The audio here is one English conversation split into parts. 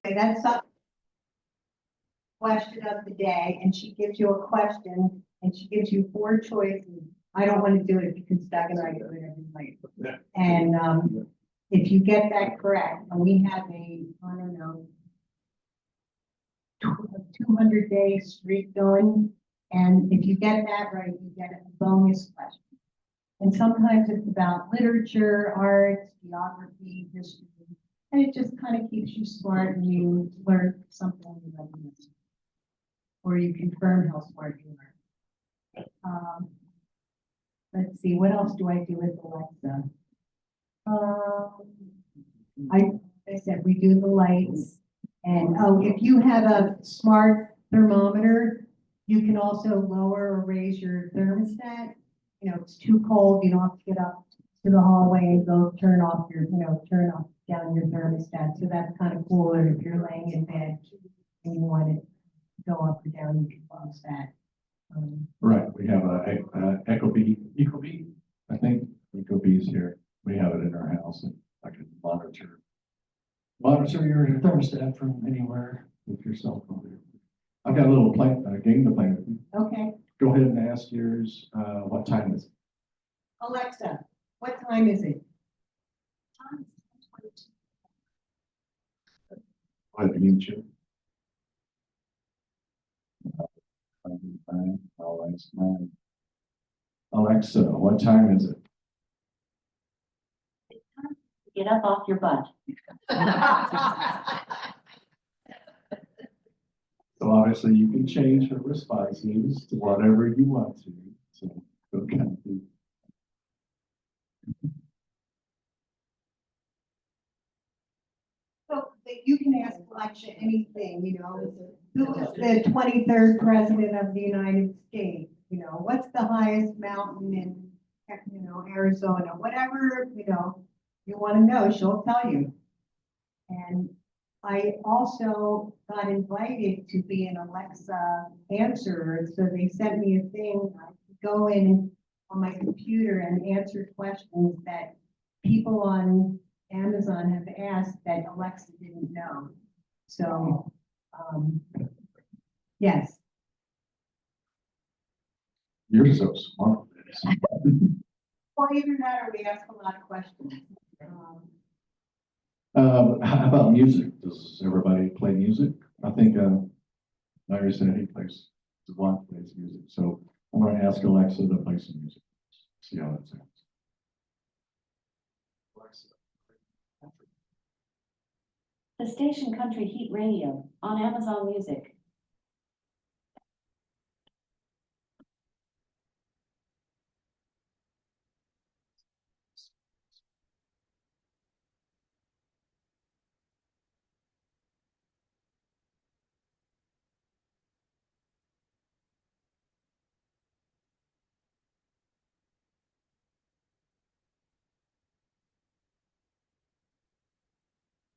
That's a question of the day, and she gives you a question, and she gives you four choices. I don't want to do it because Doug and I do it every night. Yeah. And, if you get that correct, and we have a, I don't know, 200-day streak going, and if you get that right, you get a bonus question. And sometimes it's about literature, arts, geography, history, and it just kind of keeps you smart and you learn something you don't know. Or you confirm how smart you are. Let's see, what else do I do with Alexa? I said we do the lights, and oh, if you have a smart thermometer, you can also lower or raise your thermostat. You know, it's too cold, you don't have to get up to the hallway and go turn off your, turn off down your thermostat. So that's kind of cool. Or if you're laying in bed and you want it to go up or down, you can pause that. Right, we have a Ecobee, I think, Ecobee's here. We have it in our house, and I can monitor your thermostat from anywhere with your cell phone. I've got a little game to play with you. Okay, Go ahead and ask yours, what time is it? Alexa, what time is it? I'll mute you. Alexa, what time is it? Get up off your butt. So obviously you can change her responses to whatever you want to. So, okay. So you can ask Alexa anything, who is the 23rd president of the United States? What's the highest mountain in, Arizona? Whatever, you want to know, she'll tell you. And I also got invited to be an Alexa answerer, so they sent me a thing. I could go in on my computer and answer questions that people on Amazon have asked that Alexa didn't know. So, yes. You're so smart. Well, either that or we ask a lot of questions. How about music? Does everybody play music? I think, Larry said he plays music. So I'm going to ask Alexa to play some music. See how that sounds. Alexa. The station Country Heat Radio on Amazon Music.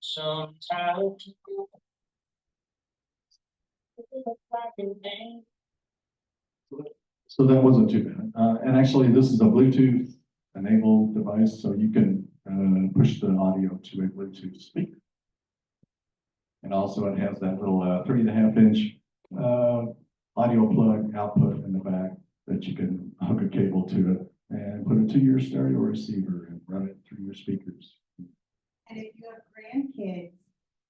Sometimes So that wasn't too bad. And actually, this is a Bluetooth enabled device, so you can push the audio to a Bluetooth speaker. And also it has that little 3.5-inch audio plug output in the back that you can hook a cable to it and put it to your stereo receiver and run it through your speakers. And if you have grandkids,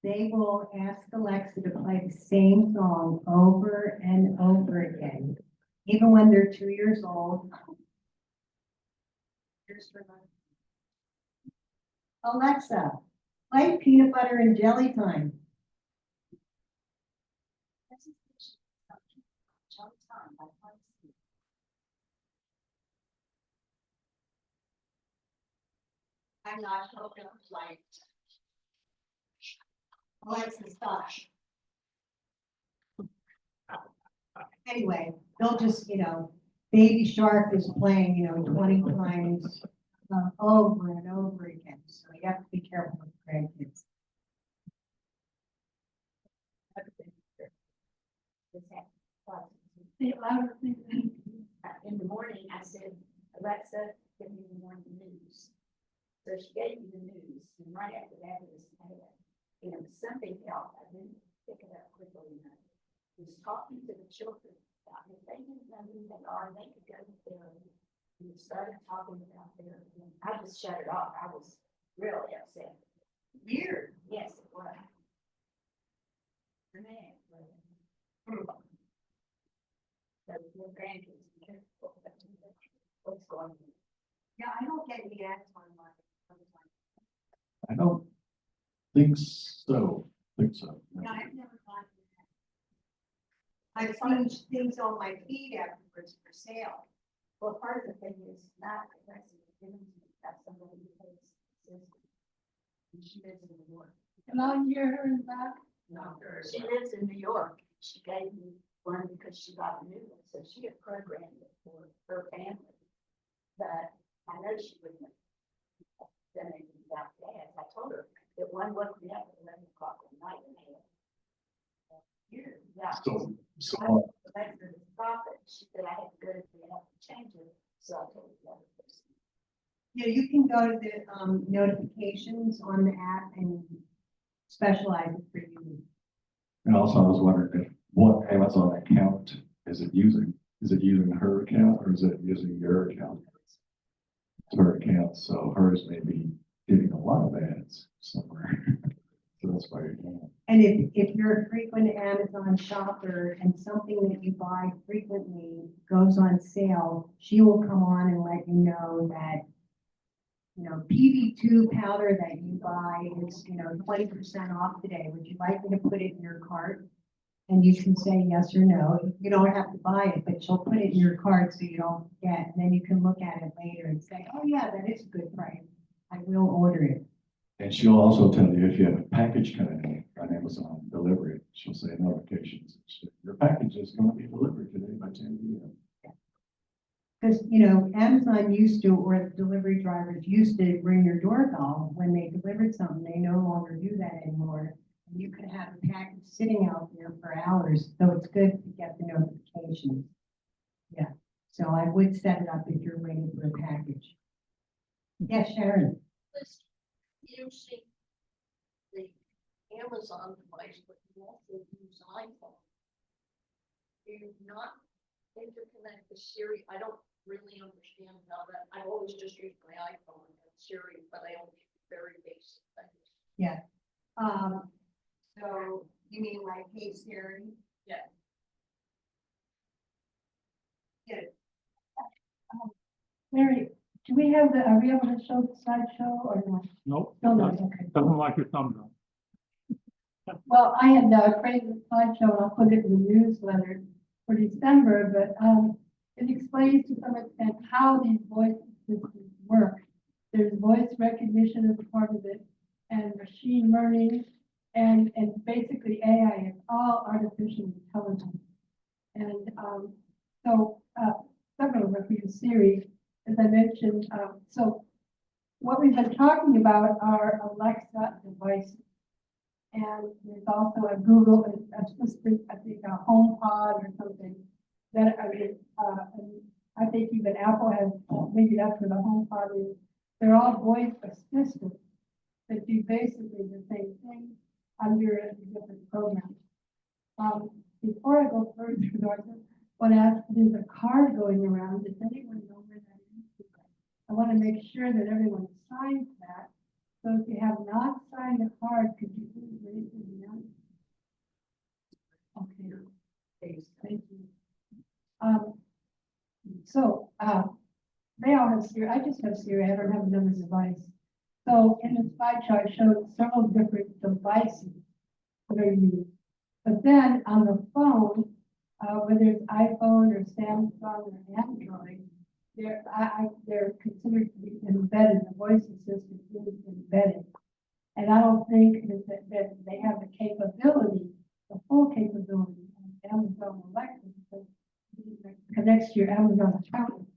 they will ask Alexa to play the same song over and over again, even when they're 2 years old. Alexa, play Peanut Butter and Jelly Time. I'm not hoping like. Alexa, stop. Anyway, they'll just, Baby Shark is playing, 20 times over and over again. So you have to be careful with grandkids. In the morning, I said, Alexa, give me the morning news. So she gave me the news, and right after that, it was bad. And something else, I didn't pick it up quickly enough. He was talking to the children about if they didn't know who they are, they could go to therapy. And he started talking about therapy, and I just shut it off. I was really upset. Weird. Yes, it was. Man. So your grandkids, be careful. What's going on? Yeah, I don't get any ads on my. I don't think so, No, I've never gone to that. I've seen things on my feed afterwards for sale. Well, part of the thing is not aggressive, that's somebody who pays system. And she lives in New York. Can I hear her in that? No, she lives in New York. She gave me one because she got a new one, so she had programmed it for her family. But I know she wouldn't have done anything about that. I told her that one woke me up at 11 o'clock at night and had. Yeah. So, That's the profit. She said I had to go to the app to change it, so I told the other person. Yeah, you can go to the notifications on the app and specialize it for you. and also I was wondering if, what Amazon account is it using? Is it using her account or is it using your account? Her account, so hers may be getting a lot of ads somewhere. So that's why you're doing it. And if you're a frequent Amazon shopper and something that you buy frequently goes on sale, she will come on and let you know that, you know, PV2 powder that you buy is, you know, 20% off today. Would you like me to put it in your cart? And you can say yes or no. You don't have to buy it, but she'll put it in your cart so you don't forget. And then you can look at it later and say, oh yeah, that is a good price. I will order it. And she'll also tell you if you have a package coming in on Amazon delivery, she'll say notifications. Your package is going to be delivered today by 10 p.m. Because, you know, Amazon used to, or the delivery drivers used to ring your doorbell when they delivered something. They no longer do that anymore. And you could have a package sitting out there for hours, so it's good to get the notifications. Yeah, so I would set it up if you're waiting for a package. Yes, Sharon. Using the Amazon device, but you also use iPhone. Do you not interconnect the Siri? I don't really understand how that, I always just use my iPhone and Siri, but I only do very basic things. Yeah. So you mean like, hey Siri? Yeah. Yeah. Mary, do we have the, are we able to show the slideshow or not? Nope. No, no, okay. Doesn't like your thumbnail. Well, I had created the slideshow and I'll put it in the newsletter for December, but it explains to some extent how these voice systems work. There's voice recognition as a part of it and machine learning and basically AI. It's all artificial intelligence. And so several of us use Siri, as I mentioned. So what we've been talking about are Alexa devices. And there's also a Google Assistant, I think a HomePod or something that I think even Apple has, maybe that's where the HomePod is. They're all voice assistants that do basically the same thing under a different program. Before I go further, I want to ask, there's a card going around. Does anyone know where that is? I want to make sure that everyone signs that. So if you have not signed a card, could you please raise your hand? Okay. Thank you. They all have Siri. I just have Siri. I don't have another device. So in the slideshow, I showed several different devices that are used. But then on the phone, whether it's iPhone or Samsung or Android, they're considered to be embedded. The voice assistant is embedded. And I don't think that they have the capability, the full capability of Amazon Alexa, because it connects to your Amazon account.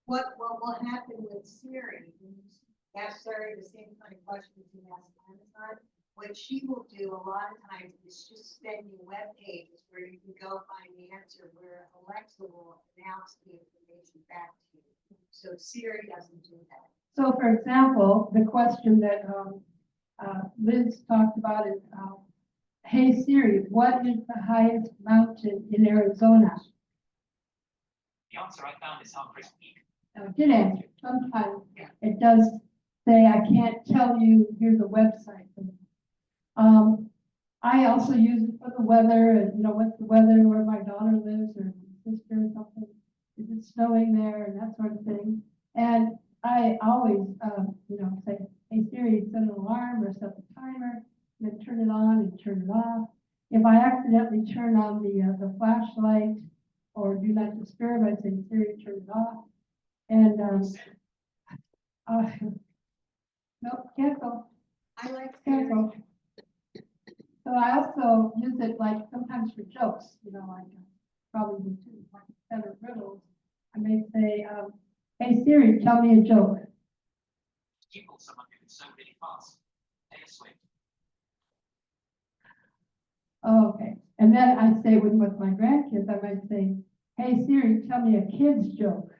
What will happen with Siri? When you ask Siri the same kind of questions you ask Amazon, what she will do a lot of times is just send you web pages where you can go find the answer, where Alexa will announce the information back to you. So Siri doesn't do that. So for example, the question that, Liz talked about is, hey Siri, what is the highest mountain in Arizona? The answer I found is Humphreys Peak. Now, it did answer, sometimes it does say, I can't tell you, here's a website. I also use it for the weather, and what's the weather where my daughter lives, or my sister or something. Is it snowing there, and that sort of thing. And I always, say, hey Siri, set an alarm or set the timer, and then turn it on and turn it off. If I accidentally turn on the flashlight or do not disturb, I say, Siri, turn it off. And, nope, cancel, I like cancel. So I also use it like sometimes for jokes, like probably do too, like instead of riddles. I may say, hey Siri, tell me a joke. You call someone who can sew really fast. Taylor Swift. Oh, okay. And then I say with my grandkids, I might say, hey Siri, tell me a kid's joke.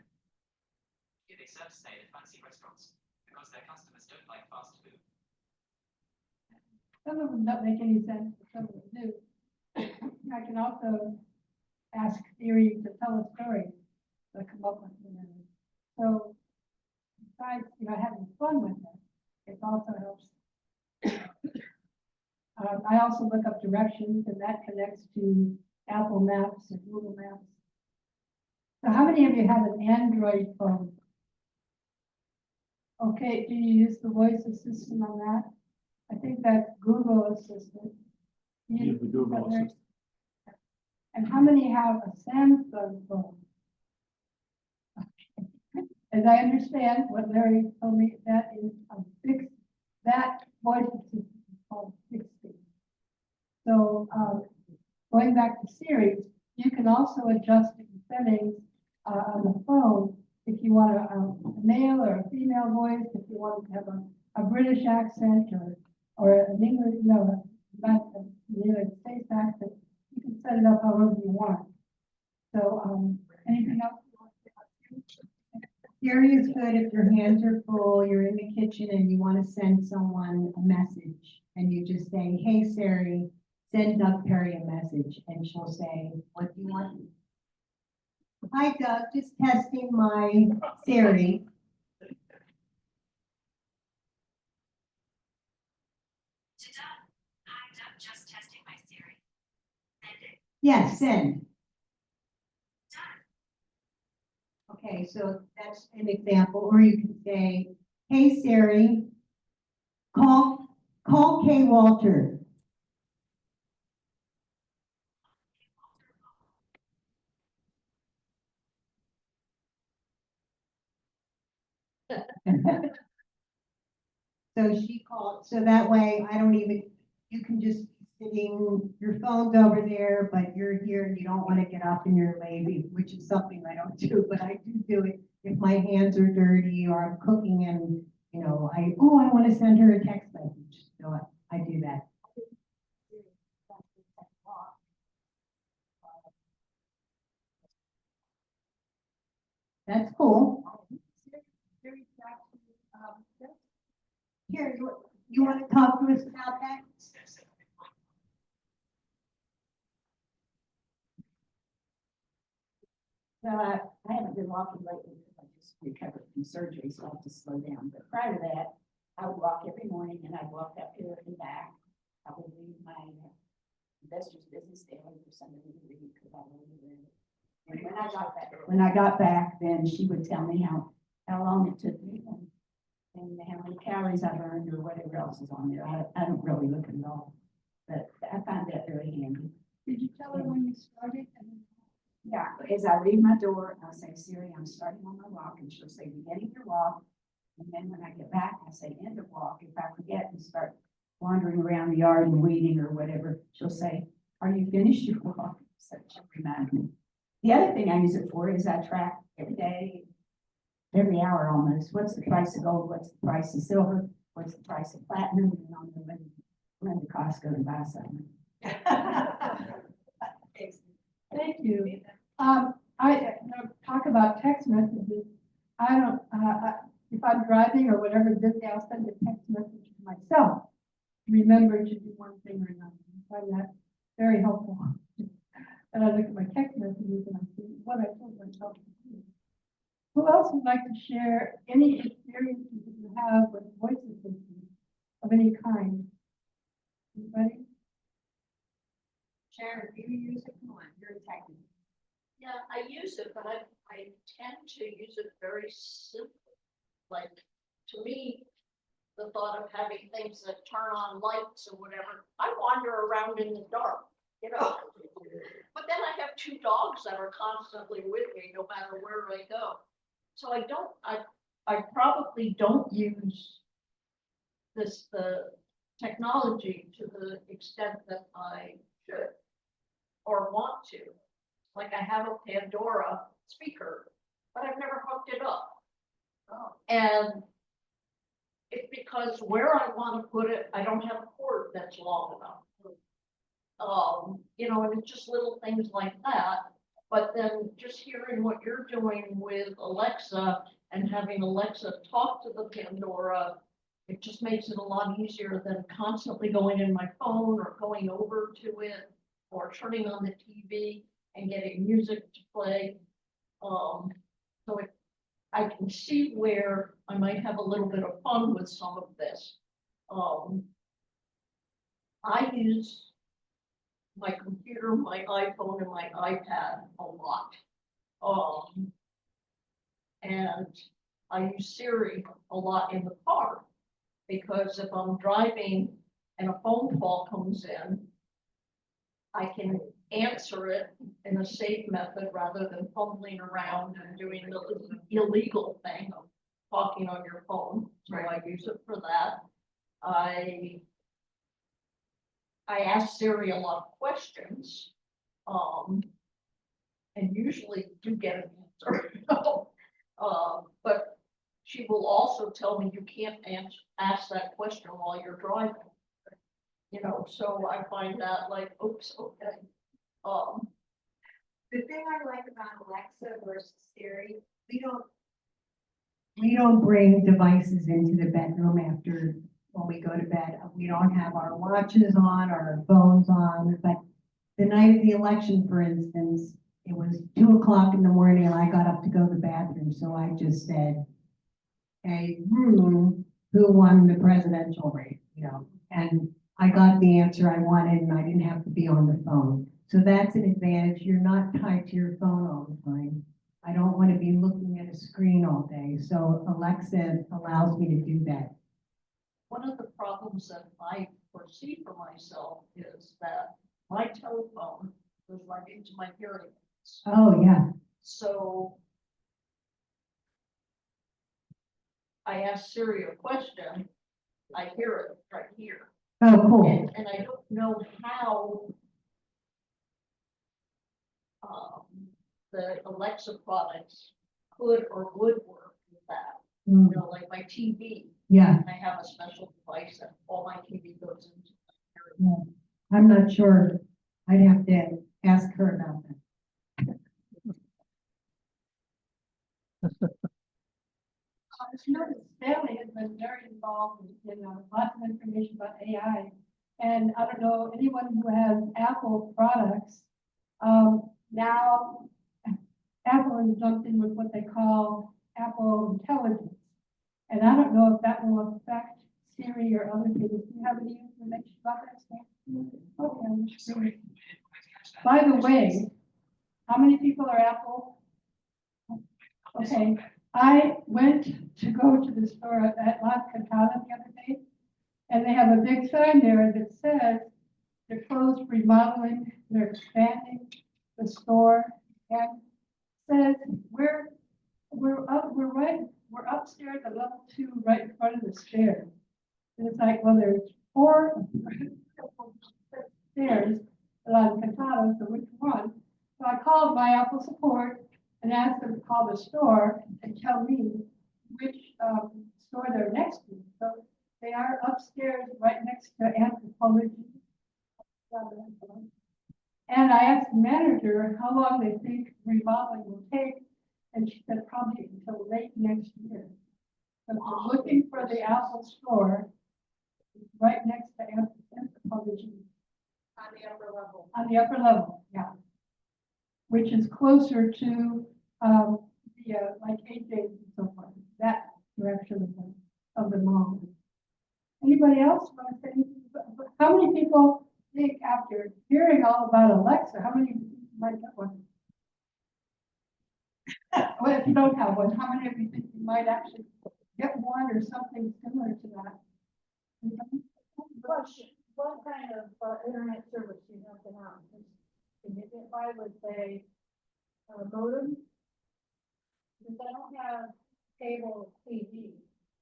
Here they serve stay at fancy restaurants because their customers don't like fast food. Some of them don't make any sense, but some of them do. I can also ask Siri to tell a story that I come up with. So besides, having fun with it, it also helps. I also look up directions, and that connects to Apple Maps and Google Maps. So how many of you have an Android phone? Okay, do you use the voice assistant on that? I think that's Google Assistant. Yeah, the Google Assistant. And how many have a Samsung phone? As I understand, what Larry told me, that is a fixed, that voice assistant is called fixed. So, going back to Siri, you can also adjust the settings on the phone if you want a male or a female voice, if you want to have a British accent or an English, not a United States accent. You can set it up however you want. So, anything else you want to say? Siri is good if your hands are full, you're in the kitchen and you want to send someone a message. And you just say, hey Siri, send Doug Perry a message. And she'll say, what do you want? Hi Doug, just testing my Siri. To Doug, hi Doug, just testing my Siri. Send it. Yes, send. Done. Okay, so that's an example, or you can say, hey Siri, call Kay Walter. So she called, so that way I don't even, you can just be sitting, your phone's over there, but you're here and you don't want to get up and you're lazy, which is something I don't do, but I do it if my hands are dirty or I'm cooking and, I want to send her a text message. So I do that. That's cool. Here, you want to talk to us about that? Well, I haven't been walking lately because I just recovered from surgery, so I have to slow down. But prior to that, I would walk every morning and I'd walk up here and back. I would read my Investor's Business Daily for somebody to read because I really read it. And when I got back, then she would tell me how long it took me and how many calories I burned or whatever else is on there. I don't really look at it all, but I find that very handy. Did you tell her when you started? Yeah, as I leave my door, I'll say, Siri, I'm starting on my walk, and she'll say, beginning your walk. And then when I get back, I say, end of walk. If I forget and start wandering around the yard and weeding or whatever, she'll say, are you finished your walk? So she'll remind me. The other thing I use it for is I track every day, every hour almost, what's the price of gold, what's the price of silver, what's the price of platinum, and I'm going to run to Costco and buy something. Thank you. I talk about text messages. I don't, if I'm driving or whatever, busy, I'll send a text message to myself. Remember to do one thing or another. I find that very helpful. And I look at my text messages and I see what I told myself to do. Who else would like to share any experiences that you have with voice assistants of any kind? Anybody? Sharon, do you use it? Come on, you're a technician. Yeah, I use it, but I tend to use it very simply. Like, to me, the thought of having things that turn on lights or whatever, I wander around in the dark, you know? But then I have two dogs that are constantly with me, no matter where I go. So I probably don't use the technology to the extent that I should or want to. Like I have a Pandora speaker, but I've never hooked it up. And it's because where I want to put it, I don't have a cord that's long enough. You know, and it's just little things like that. But then just hearing what you're doing with Alexa and having Alexa talk to the Pandora, it just makes it a lot easier than constantly going in my phone or going over to it or turning on the TV and getting music to play. So I can see where I might have a little bit of fun with some of this. I use my computer, my iPhone, and my iPad a lot. And I use Siri a lot in the car because if I'm driving and a phone call comes in, I can answer it in a safe method rather than fumbling around and doing the illegal thing of talking on your phone. So I use it for that. I ask Siri a lot of questions, and usually do get an answer. But she will also tell me you can't ask that question while you're driving. You know, so I find that like, oops, okay. The thing I like about Alexa versus Siri, we don't bring devices into the bedroom after, when we go to bed. We don't have our watches on, our phones on, but the night of the election, for instance, it was 2 o'clock in the morning and I got up to go to the bathroom, so I just said, hey, who won the presidential race, you know, and I got the answer I wanted and I didn't have to be on the phone. So that's an advantage. You're not tied to your phone all the time. I don't want to be looking at a screen all day. So Alexa allows me to do that. One of the problems that I foresee for myself is that my telephone goes right into my hearing aids. Oh, yeah. So I ask Siri a question, I hear it right here. Oh, cool. And I don't know how the Alexa products could or would work with that. Mm, You know, like my TV, yeah, I have a special device that all my TV goes into. I'm not sure. I'd have to ask her about that. You know, Stanley has been very involved in lots of information about AI. And I don't know, anyone who has Apple products, now Apple has jumped in with what they call Apple Intelligence. And I don't know if that will affect Siri or other things. Do you have any information about that, Stan? Okay, I'm just curious. By the way, how many people are Apple? Okay, I went to go to the store at La Cantata the other day, and they have a big sign there that says they're closed remodeling, they're expanding the store, and says we're upstairs at level 2, right in front of the stairs. And it's like, well, there's 4 stairs at La Cantata, so which one? So I called my Apple support and asked them to call the store and tell me which store they're next to. So they are upstairs right next to Anthropology. And I asked the manager how long they think remodeling will take, and she said probably until late next year. If you're looking for the Apple store, it's right next to Apple Television. On the upper level. On the upper level, yeah. Which is closer to, like AJ's and so forth, that direction of the mall. Anybody else want to say anything? How many people think after hearing all about Alexa, how many might get one? Well, if you don't have one, how many of you think you might actually get one or something similar to that? Anybody? Question, what kind of internet service do you have to have? If I would say modem, because I don't have cable TV.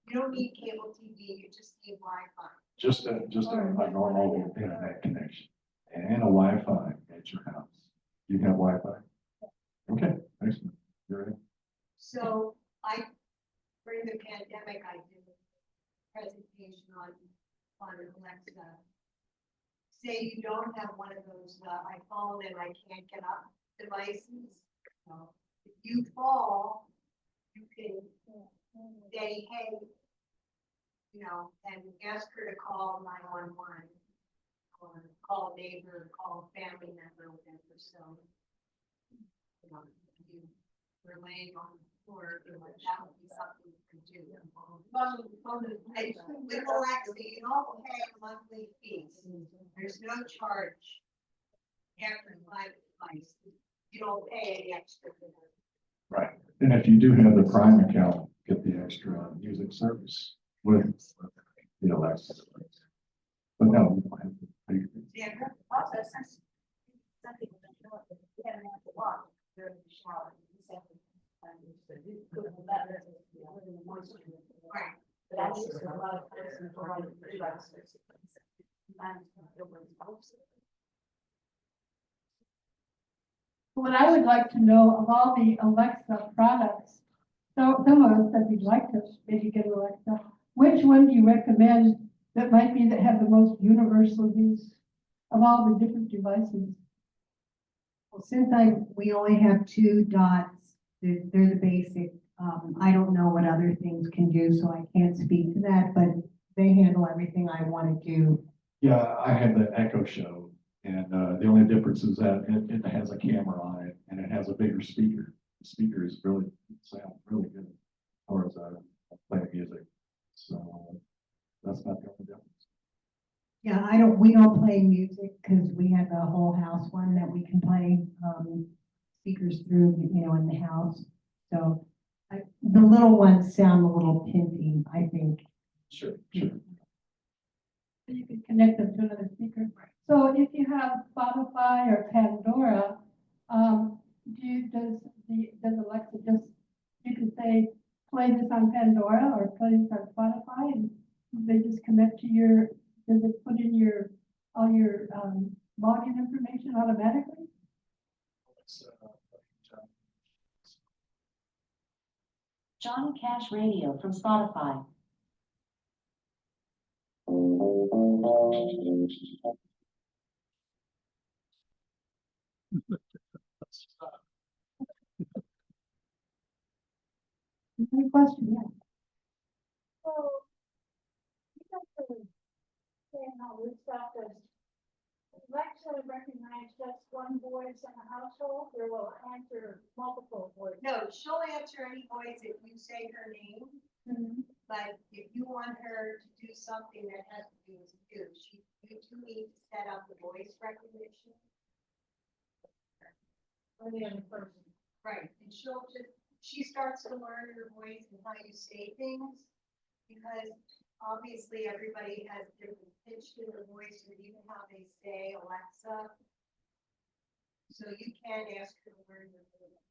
You don't need cable TV, you just need Wi-Fi. Just a normal internet connection and a Wi-Fi at your house. You have Wi-Fi? Okay, excellent. You're in. So during the pandemic, I did a presentation on Alexa. Say you don't have one of those iPhone and I can't get up devices. If you fall, you can say, hey, and ask her to call 911 or call a neighbor, call a family member, whatever. So, you were laying on the floor, that would be something you could do. With Alexa, you don't pay monthly fees. There's no charge after you buy the device. You don't pay any extra for that. Right. And if you do have the Prime account, get the extra music service with the Alexa. But no, you don't have to pay for it. Yeah. Also, some people don't know it, you have to watch during the shower. Right. But I use a lot of times for my devices. What I would like to know of all the Alexa products, so some of us said we'd like to maybe get Alexa. Which one do you recommend that might be that have the most universal use of all the different devices? Well, since we only have 2 dots, they're the basic. I don't know what other things can do, so I can't speak to that, but they handle everything I want to do. Yeah, I have the Echo Show, and the only difference is that it has a camera on it and it has a bigger speaker. The speaker is really sounds really good as far as playing music. So that's not the only difference. Yeah, we don't play music because we have a whole house one that we can play speakers through, in the house. So the little ones sound a little pinky, I think. Sure. So you can connect them to another speaker. So if you have Spotify or Pandora, does Alexa just, you can say, play this on Pandora or play this on Spotify, and they just connect to your, does it put in all your login information automatically? Johnny Cash Radio from Spotify. Any question? Yeah. So, you don't really saying all this stuff is Alexa recognize just one voice in a household, or will it answer multiple voices? No, she'll answer any voice if you say her name. But if you want her to do something that has to do with you, you do need to set up the voice recognition. Or the other person? Right, and she starts to learn your voice and how you say things, because obviously everybody has different pitch to their voice, or even how they say Alexa. So you can ask her to learn your voice.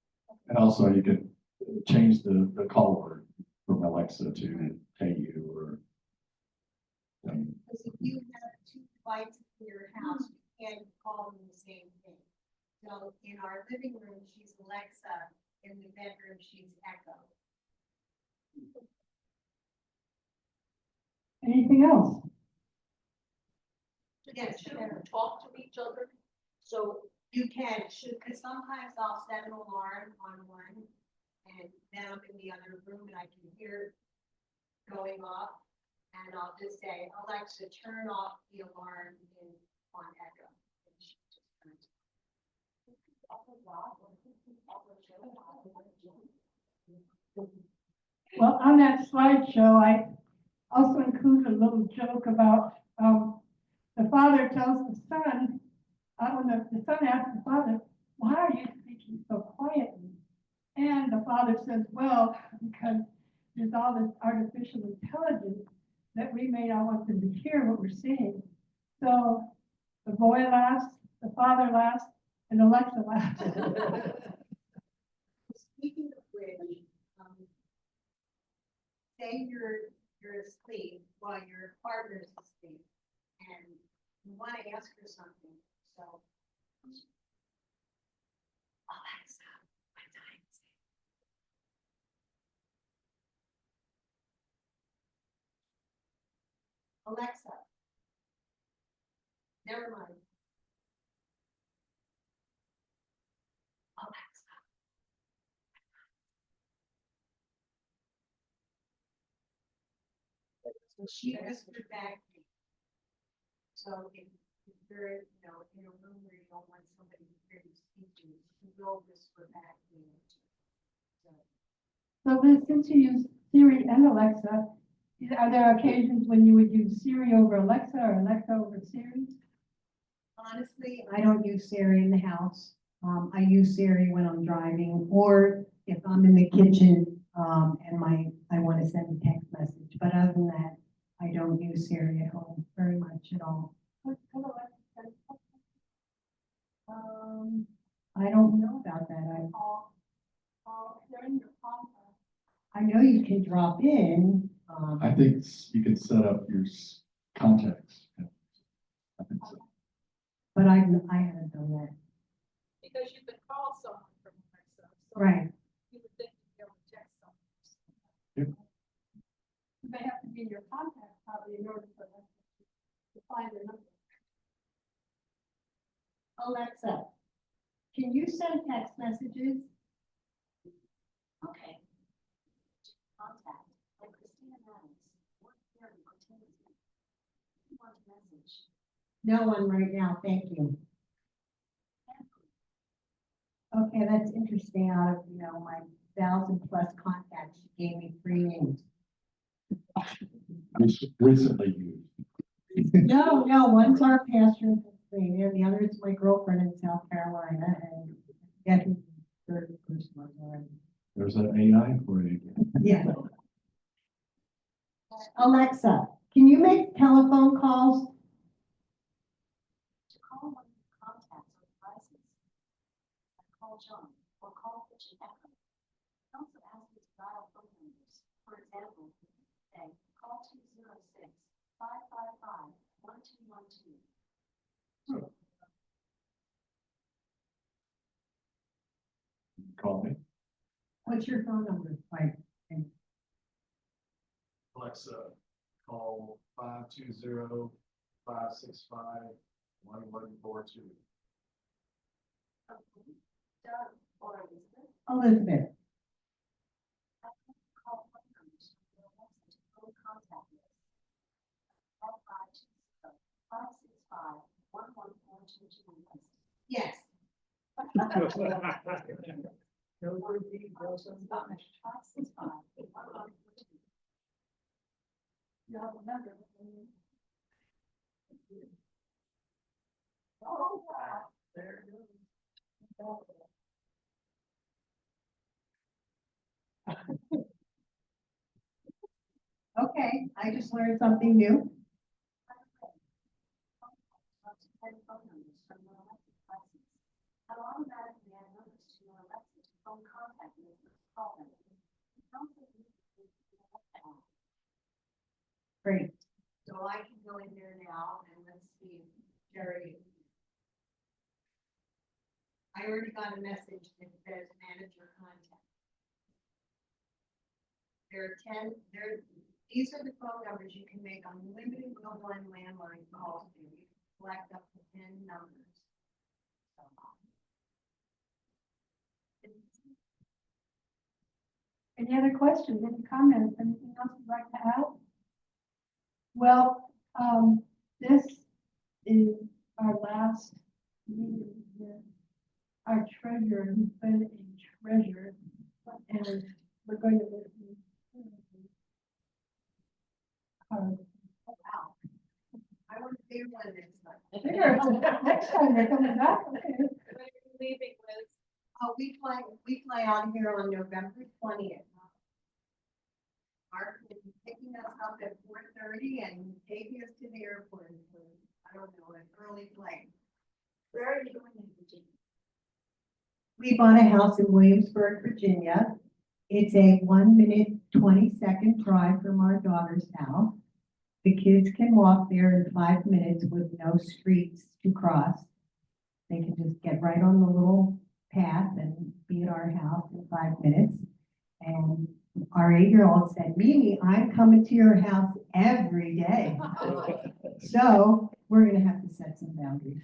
And also you can change the call word from Alexa to hey you or. Because if you have 2 devices in your house, you can't call them the same thing. So in our living room, she's Alexa. In the bedroom, she's Echo. Anything else? Yes, Should sure. talk to each other, so You can, because sometimes I'll set an alarm on one, and then I'm in the other room and I can hear going off, and I'll just say, Alexa, turn off the alarm on Echo. And she just turns Well, on that slideshow, I also included a little joke about, the father tells the son, when the son asks the father, why are you speaking so quietly? And the father says, well, because there's all this artificial intelligence that we may not want them to hear what we're saying. So the boy laughs, the father laughs, and Alexa laughs. Speaking of which, say you're asleep while your partner's asleep, and you want to ask her something, so. Alexa, what time is it? Alexa. Never mind. Alexa. So she whispered back. to me. So if you're, in a room where you don't want somebody to hear you speaking, you will whisper back. To me. So then, since you use Siri and Alexa, are there occasions when you would use Siri over Alexa or Alexa over Siri? Honestly, I don't use Siri in the house. I use Siri when I'm driving, or if I'm in the kitchen, and I want to send a text message. But other than that, I don't use Siri at home very much at all. I don't know about that. I know you can drop in. I think you can set up your contacts. I think so. But I haven't done that. Because you can call someone from Alexa. So Right. you would think you'd be able to text someone. They have to be in your contact probably in order for them to find their number. Alexa, can you send text messages? Okay. Contact, like Christina Adams, what Mary Martinez. You want a message? No one right now, thank you. Okay, that's interesting. Out of, my 1,000+ contacts, she gave me 3 names. Recently used. No, one's our pastor in Pennsylvania, the other is my girlfriend in South Carolina, and yeah, who the third person was already. There's an AI for it again. Yeah. Alexa, can you make telephone calls? To call one of your contacts or devices. Call John or call Kitchen Echo. Also ask you to dial phone numbers. For example, say, call 206-555-1212. Call me. What's your phone number? Like, Alexa, call 520-565-1142. Doug or Elizabeth, Elizabeth. call phone numbers from your Alexa to phone contact list. Call 520-565-1142. Yes. You have a number. Oh, wow. There it goes. Okay, I just learned something new. Phone numbers from your Alexa devices. I'll automatically add numbers to your Alexa to phone contact list and call them. You can also use the Alexa app. Great. So I can go in there now and let's see, Jerry. I already got a message that says manager contact. These are the phone numbers you can make unlimited mobile and landline calls to. You can select up to 10 numbers. Any other questions, any comments, anything else you'd like to add? Well, this is our last meeting with our treasurer, who's been a treasurer, and we're going to miss him. Wow. I want to do one next time. Sure, next time they're coming back, okay. Leaving with. Oh, we fly out of here on November 20th. Mark will be picking us up at 4:30 and taking us to the airport for, I don't know, an early flight. Where are you going in Virginia? We bought a house in Williamsburg, Virginia. It's a 1 minute, 20-second drive from our daughter's house. The kids can walk there in 5 minutes with no streets to cross. They can just get right on the little path and be at our house in 5 minutes. And our 8-year-old said, Mimi, I'm coming to your house every day. So we're gonna have to set some boundaries.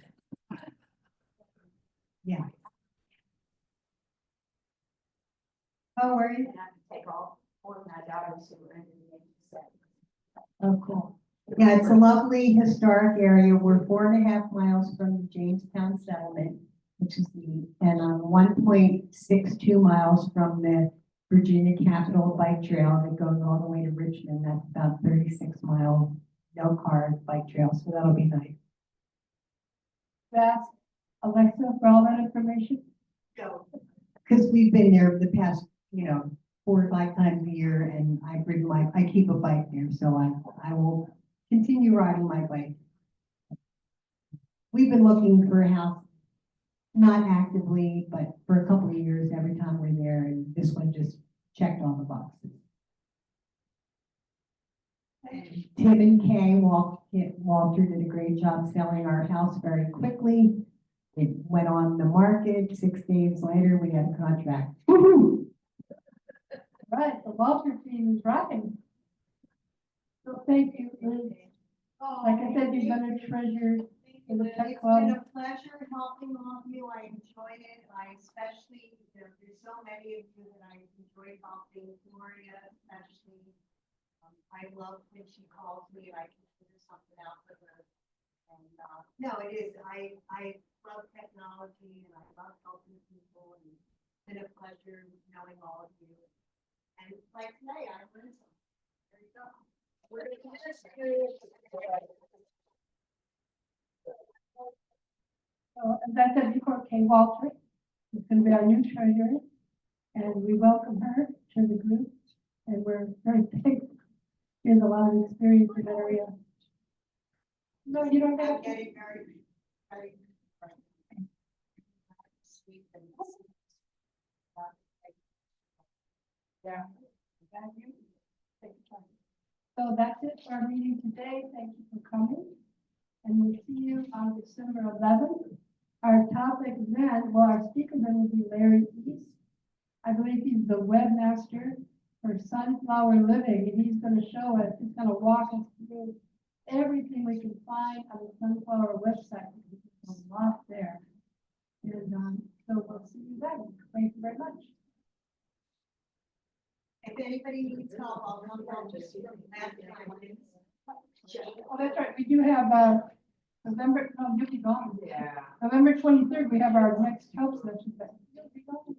Yeah. Oh, where are you? And I can take all 4 of my daughters who are under the age of 7. Oh, cool. Yeah, it's a lovely historic area. We're 4.5 miles from the Jamestown settlement, which is neat, and 1.62 miles from the Virginia Capitol Bike Trail that goes all the way to Richmond. That's about 36 miles, no cars, bike trail, so that'll be nice. That's Alexa for all that information. Go. Because we've been there the past, 4 or 5 times a year, and I keep a bike there, so I will continue riding my bike. We've been looking for a house, not actively, but for a couple of years, every time we're there, and this one just checked all the boxes. And Tim and Kay, Walter did a great job selling our house very quickly. It went on the market. 6 days later, we had a contract. Woo-hoo! Right, the Walter team is rocking. So thank you, Liz. Like I said, you've been a treasure in the Pet It's Club. been a pleasure helping all of you. I enjoyed it. I especially, there's so many of you that I enjoyed helping. Gloria, especially. I love when she calls me and I can figure something out for her. And, no, it is. I love technology and I love helping people, and it's been a pleasure knowing all of you. And like today, I learned something. There you go. We're going to just do So as I said before, Kay Walter is going to be our new treasurer, and we welcome her to the group, and we're very thankful. She has a lot of experience in that area. No, you don't have I'm to. getting very sweet and Yeah. So that's it for our meeting today. Thank you for coming. And we'll see you on December 11th. Our topic then, well, our speaker then will be Larry East. I believe he's the webmaster for Sunflower Living, and he's going to show us, he's going to walk us through everything we can find on the Sunflower website. There's a lot there. And so we'll see you then. Thank you very much. If anybody needs help, I'll come down just to Oh, that's right. We do have, November, no, you'll be gone. Yeah. November 23rd, we have our next help session. You'll be gone.